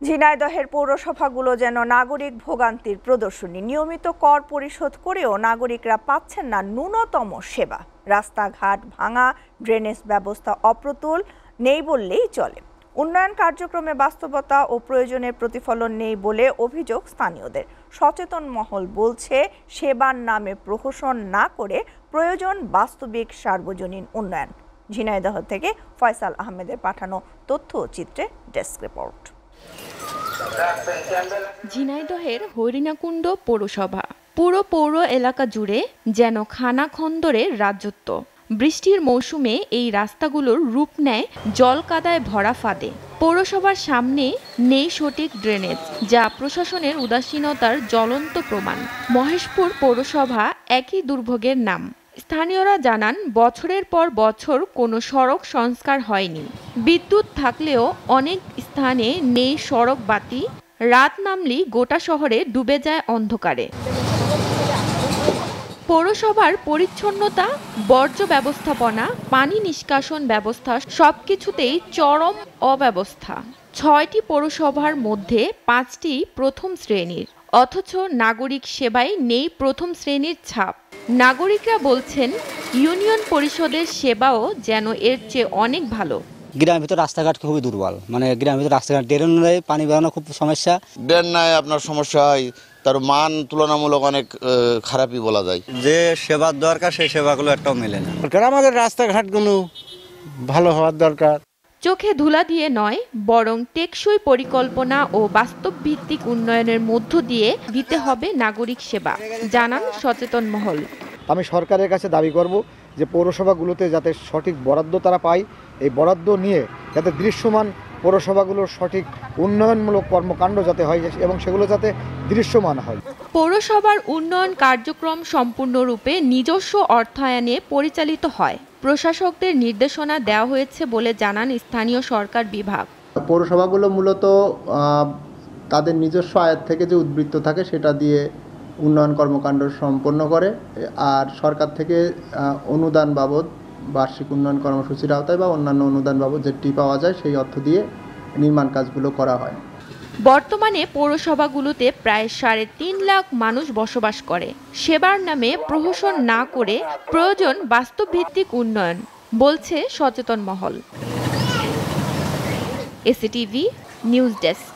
ঝিনাইদহের পৌরসভাগুলো যেন নাগরিক ভোগান্তির প্রদর্শনী। নিয়মিত কর পরিশোধ করেও নাগরিকরা পাচ্ছেন না ন্যূনতম সেবা। রাস্তাঘাট ভাঙা, ড্রেনেজ ব্যবস্থা অপ্রতুল, নেই বললেই চলে। উন্নয়ন কার্যক্রমে বাস্তবতা ও প্রয়োজনের প্রতিফলন নেই বলে অভিযোগ স্থানীয়দের। সচেতন মহল বলছে, সেবার নামে প্রহসন না করে প্রয়োজন বাস্তবিক সার্বজনীন উন্নয়ন। ঝিনাইদহ থেকে ফয়সাল আহমেদের পাঠানো তথ্য চিত্রে ডেস্ক রিপোর্ট। ঝিনাইদহের হরিণাকুণ্ড পৌরসভা পুরো পৌর এলাকা জুড়ে যেন খানাখন্দরের রাজত্ব। বৃষ্টির মৌসুমে এই রাস্তাগুলোর রূপ নেয় জলকাদায় ভরা ফাঁদে। পৌরসভার সামনে নেই সঠিক ড্রেনেজ, যা প্রশাসনের উদাসীনতার জ্বলন্ত প্রমাণ। মহেশপুর পৌরসভা একই দুর্ভোগের নাম। স্থানীয়রা জানান, বছরের পর বছর কোনো সড়ক সংস্কার হয়নি। বিদ্যুৎ থাকলেও অনেক স্থানে নেই সড়ক বাতি। রাত নামলেই গোটা শহরে ডুবে যায় অন্ধকারে। পৌরসভার পরিচ্ছন্নতা, বর্জ্য ব্যবস্থাপনা, পানি নিষ্কাশন ব্যবস্থা সবকিছুতেই চরম অব্যবস্থা। ৬টি পৌরসভার মধ্যে 5টি প্রথম শ্রেণীর, অথচ নাগরিক সেবায় নেই প্রথম শ্রেণীর ছাপ। নাগরিকরা বলছেন, ইউনিয়ন পরিষদের সেবাও যেন এর চেয়ে অনেক ভালো। গ্রামের ভিতর রাস্তাঘাট খুবই দুর্বল, মানে গ্রামের ভিতর রাস্তাঘাট ড্রেন নেই, পানি বেরোনো খুব সমস্যা। ড্রেন নাই, আপনার সমস্যা হয়, তার মান তুলনামূলক অনেক খারাপই বলা যায়। যে সেবার দরকার সেই সেবাগুলো একটাও মেলে না। আমাদের রাস্তাঘাটগুলো ভালো হওয়ার দরকার। চোখে ধুলা দিয়ে নয়, বরং টেকসই পরিকল্পনা ও বাস্তব ভিত্তিক উন্নয়নের মধ্য দিয়ে দিতে হবে নাগরিক সেবা, জানান সচেতন মহল। আমি সরকারের কাছে দাবি করব যে পৌরসভাগুলোতে যাতে সঠিক বরাদ্দ তারা পায়, এই বরাদ্দ নিয়ে যাতে দৃশ্যমান পৌরসভাগুলোর সঠিক উন্নয়নমূলক কর্মকাণ্ড যাতে হয় এবং সেগুলো যাতে দৃশ্যমান হয়। পৌরসভার উন্নয়ন কার্যক্রম সম্পূর্ণরূপে নিজস্ব অর্থায়নে পরিচালিত হয়। প্রশাসকদের নির্দেশনা দেওয়া হয়েছে বলে জানান স্থানীয় সরকার বিভাগ। পৌরসভাগুলো মূলত তাদের নিজস্ব আয়ের থেকে যে উদ্বৃত্ত থাকে সেটা দিয়ে উন্নয়ন কর্মকাণ্ড সম্পন্ন করে, আর সরকার থেকে অনুদান বাবদ বার্ষিক উন্নয়ন কর্মসূচির আওতায় বা অন্যান্য অনুদান বাবদ যেটি পাওয়া যায় সেই অর্থ দিয়ে নির্মাণ কাজগুলো করা হয়। বর্তমানে পৌরসভাগুলোতে প্রায় 3.5 লাখ মানুষ বসবাস করে। সেবার নামে প্রহসন না করে প্রয়োজন বাস্তবভিত্তিক উন্নয়ন, বলছে সচেতন মহল। এসিটিভি নিউজ ডেস্ক।